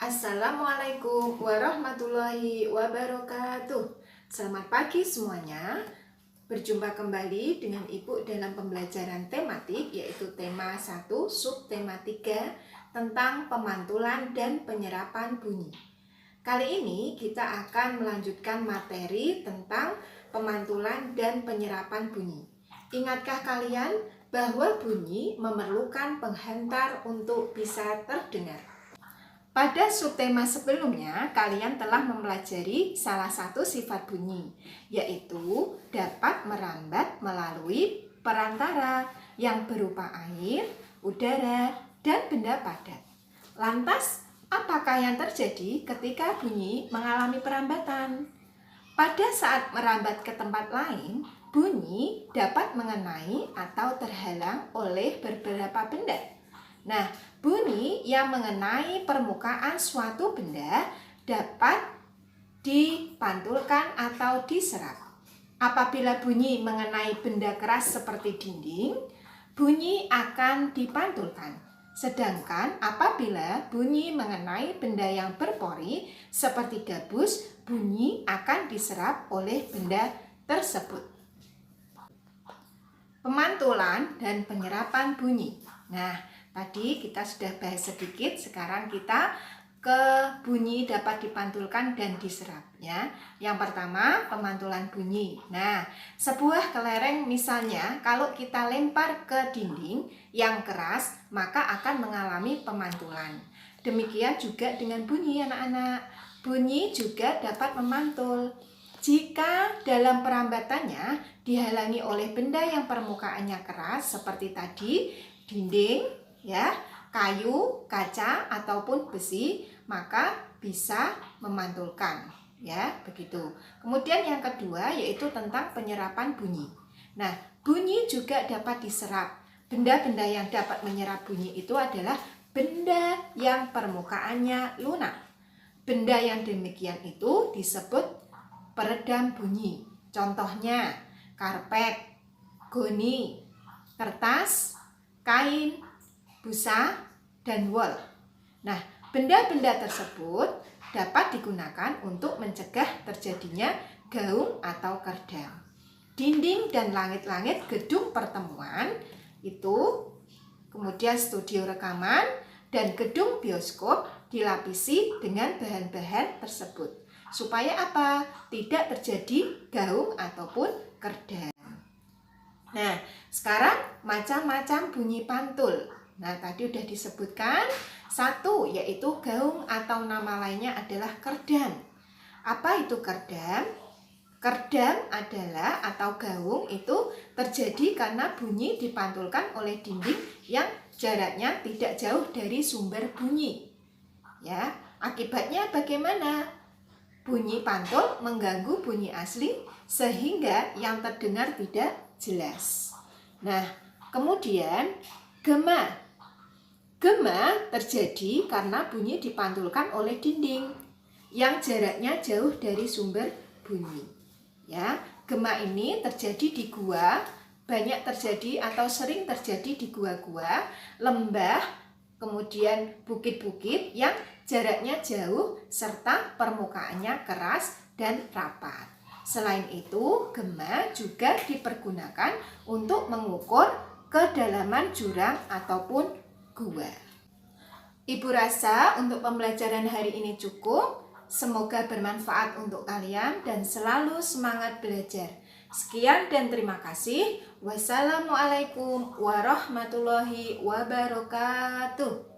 Assalamualaikum warahmatullahi wabarakatuh. Selamat pagi semuanya. Berjumpa kembali dengan Ibu dalam pembelajaran tematik, yaitu tema 1 subtema 3 tentang pemantulan dan penyerapan bunyi. Kali ini kita akan melanjutkan materi tentang pemantulan dan penyerapan bunyi. Ingatkah kalian bahwa bunyi memerlukan penghantar untuk bisa terdengar? Pada subtema sebelumnya, kalian telah mempelajari salah satu sifat bunyi, yaitu dapat merambat melalui perantara yang berupa air, udara, dan benda padat. Lantas, apakah yang terjadi ketika bunyi mengalami perambatan? Pada saat merambat ke tempat lain, bunyi dapat mengenai atau terhalang oleh beberapa benda. Nah, bunyi yang mengenai permukaan suatu benda dapat dipantulkan atau diserap. Apabila bunyi mengenai benda keras seperti dinding, bunyi akan dipantulkan. Sedangkan apabila bunyi mengenai benda yang berpori seperti gabus, bunyi akan diserap oleh benda tersebut. Pemantulan dan penyerapan bunyi. Nah, tadi kita sudah bahas sedikit, sekarang kita ke bunyi dapat dipantulkan dan diserap ya. Yang pertama, pemantulan bunyi. Nah, sebuah kelereng misalnya kalau kita lempar ke dinding yang keras, maka akan mengalami pemantulan. Demikian juga dengan bunyi anak-anak. Bunyi juga dapat memantul jika dalam perambatannya dihalangi oleh benda yang permukaannya keras seperti tadi dinding, ya, kayu, kaca ataupun besi, maka bisa memantulkan, ya, begitu. Kemudian yang kedua yaitu tentang penyerapan bunyi. Nah, bunyi juga dapat diserap. Benda-benda yang dapat menyerap bunyi itu adalah benda yang permukaannya lunak. Benda yang demikian itu disebut peredam bunyi. Contohnya karpet, goni, kertas, kain, busa, dan wol. Nah, benda-benda tersebut dapat digunakan untuk mencegah terjadinya gaung atau kerdam. Dinding dan langit-langit gedung pertemuan itu, kemudian studio rekaman dan gedung bioskop dilapisi dengan bahan-bahan tersebut. Supaya apa? Tidak terjadi gaung ataupun kerdam. Nah, sekarang macam-macam bunyi pantul. Nah, tadi sudah disebutkan. Satu, yaitu gaung atau nama lainnya adalah kerdam. Apa itu kerdam? Kerdam adalah atau gaung itu terjadi karena bunyi dipantulkan oleh dinding yang jaraknya tidak jauh dari sumber bunyi. Ya, akibatnya bagaimana? Bunyi pantul mengganggu bunyi asli sehingga yang terdengar tidak jelas. Nah, kemudian gema. Gema terjadi karena bunyi dipantulkan oleh dinding yang jaraknya jauh dari sumber bunyi. Ya, gema ini terjadi di gua, banyak terjadi atau sering terjadi di gua-gua, lembah, kemudian bukit-bukit yang jaraknya jauh serta permukaannya keras dan rapat. Selain itu, gema juga dipergunakan untuk mengukur kedalaman jurang ataupun gua. Ibu rasa untuk pembelajaran hari ini cukup. Semoga bermanfaat untuk kalian dan selalu semangat belajar. Sekian dan terima kasih. Wassalamualaikum warahmatullahi wabarakatuh.